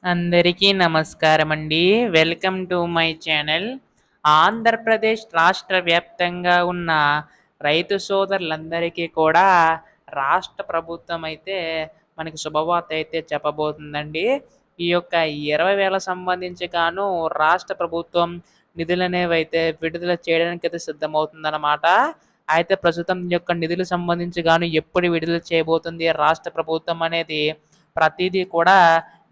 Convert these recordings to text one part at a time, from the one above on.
అందరికీ నమస్కారమండి. Welcome to my channel. Andhra Pradesh రాష్ట్ర వ్యాప్తంగా ఉన్న రైతు సోదరులందరికీ కూడా రాష్ట్ర ప్రభుత్వం అయితే మనకి శుభవార్త అయితే చెప్పబోతుందండి. ఈ యొక్క 20,000 సంబంధించి గాను రాష్ట్ర ప్రభుత్వం నిధులనేవైతే విడుదల చేయడానికైతే సిద్ధమవుతుందనమాట. అయితే ప్రస్తుతం ఈ యొక్క నిధులు సంబంధించి గాను ఎప్పుడు విడుదల చేయబోతుంది రాష్ట్ర ప్రభుత్వం అనేది ప్రతీదీ కూడా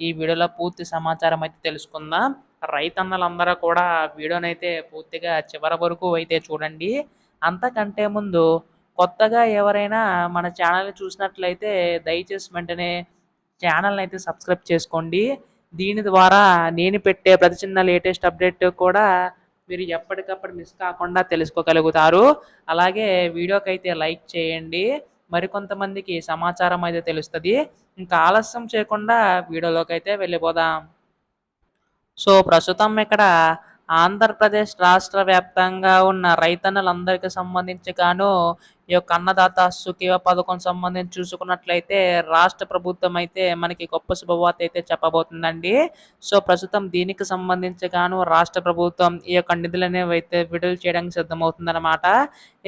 ఈ వీడియోలో పూర్తి సమాచారం అయితే తెలుసుకుందాం. రైతన్నలందరూ కూడా వీడియోనైతే పూర్తిగా చివరి వరకు అయితే చూడండి. అంతకంటే ముందు కొత్తగా ఎవరైనా మన ఛానల్‌ని చూసినట్లయితే దయచేసి వెంటనే ఛానల్‌ని అయితే సబ్స్క్రైబ్ చేసుకోండి. దీని ద్వారా నేను పెట్టే ప్రతి చిన్న లేటెస్ట్ అప్డేట్ కూడా మీరు ఎప్పటికప్పుడు మిస్ కాకుండా తెలుసుకోగలుగుతారు. అలాగే వీడియోకైతే లైక్ చేయండి. మరికొంతమందికి సమాచారం అయితే తెలుస్తది. ఇంకా ఆలస్యం చేయకుండా వీడియోలోకైతే వెళ్ళిపోదాం. ప్రస్తుతం ఇక్కడ ఆంధ్రప్రదేశ్ రాష్ట్ర వ్యాప్తంగా ఉన్న రైతన్నలందరికీ సంబంధించి గాను ఈ యొక్క అన్నదాత సుఖీవ పథకం సంబంధించి చూసుకున్నట్లయితే రాష్ట్ర ప్రభుత్వం అయితే మనకి గొప్ప శుభవార్త అయితే చెప్పబోతుందండి. ప్రస్తుతం దీనికి సంబంధించి గాను రాష్ట్ర ప్రభుత్వం ఈ యొక్క నిధులనేవి అయితే విడుదల చేయడానికి సిద్ధమవుతుందన్నమాట.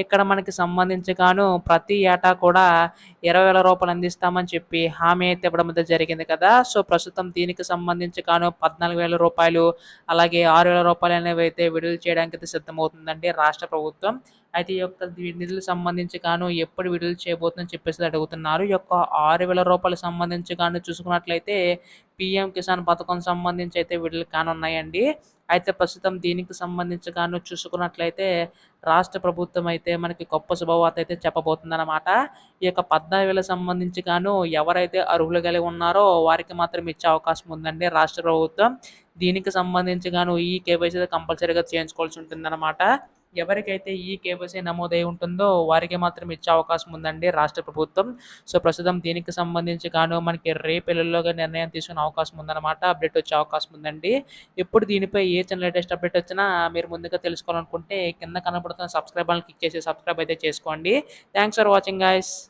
ఇక్కడ మనకి సంబంధించి గాను ప్రతి ఏటా కూడా 20,000 రూపాయలు అందిస్తామని చెప్పి హామీ అయితే ఇవ్వడం అయితే జరిగింది కదా! ప్రస్తుతం దీనికి సంబంధించి గాను 14,000 రూపాయలు అలాగే 6,000 రూపాయలు అనేవి అయితే విడుదల చేయడానికి అయితే సిద్ధమవుతుందండి రాష్ట్ర ప్రభుత్వం. అయితే ఈ యొక్క నిధులకు సంబంధించి గాను ఎప్పుడు విడుదల చేయబోతుందని చెప్పేసి అడుగుతున్నారు. ఈ యొక్క 6,000 రూపాయలకు సంబంధించి గాను చూసుకున్నట్లయితే పీఎం కిసాన్ పథకం సంబంధించి అయితే విడుదల కానున్నాయండి. అయితే ప్రస్తుతం దీనికి సంబంధించి గాను చూసుకున్నట్లయితే రాష్ట్ర ప్రభుత్వం అయితే మనకి గొప్ప శుభవార్త అయితే చెప్పబోతుందన్నమాట. ఈ యొక్క 14,000 సంబంధించి గాను ఎవరైతే అర్హులు కలిగి ఉన్నారో వారికి మాత్రం ఇచ్చే అవకాశం ఉందండి రాష్ట్ర ప్రభుత్వం. దీనికి సంబంధించి గాను ఈ కేవైసీ కంపల్సరీగా చేయించుకోవాల్సి ఉంటుందన్నమాట. ఎవరికైతే ఈ కేవైసీ నమోదై ఉంటుందో వారికి మాత్రం ఇచ్చే అవకాశం ఉందండి రాష్ట్ర ప్రభుత్వం. ప్రస్తుతం దీనికి సంబంధించి గాను మనకి రేపెల్లుల్లోగా నిర్ణయం తీసుకునే అవకాశం ఉందన్నమాట. అప్డేట్ వచ్చే అవకాశం ఉందండి. ఎప్పుడు దీనిపై ఏ చిన్న లేటెస్ట్ అప్డేట్ వచ్చినా మీరు ముందుగా తెలుసుకోవాలనుకుంటే కింద కనపడుతున్న సబ్స్క్రైబ్ అని క్లిక్ చేసి సబ్స్క్రైబ్ అయితే చేసుకోండి. Thanks for watching guys.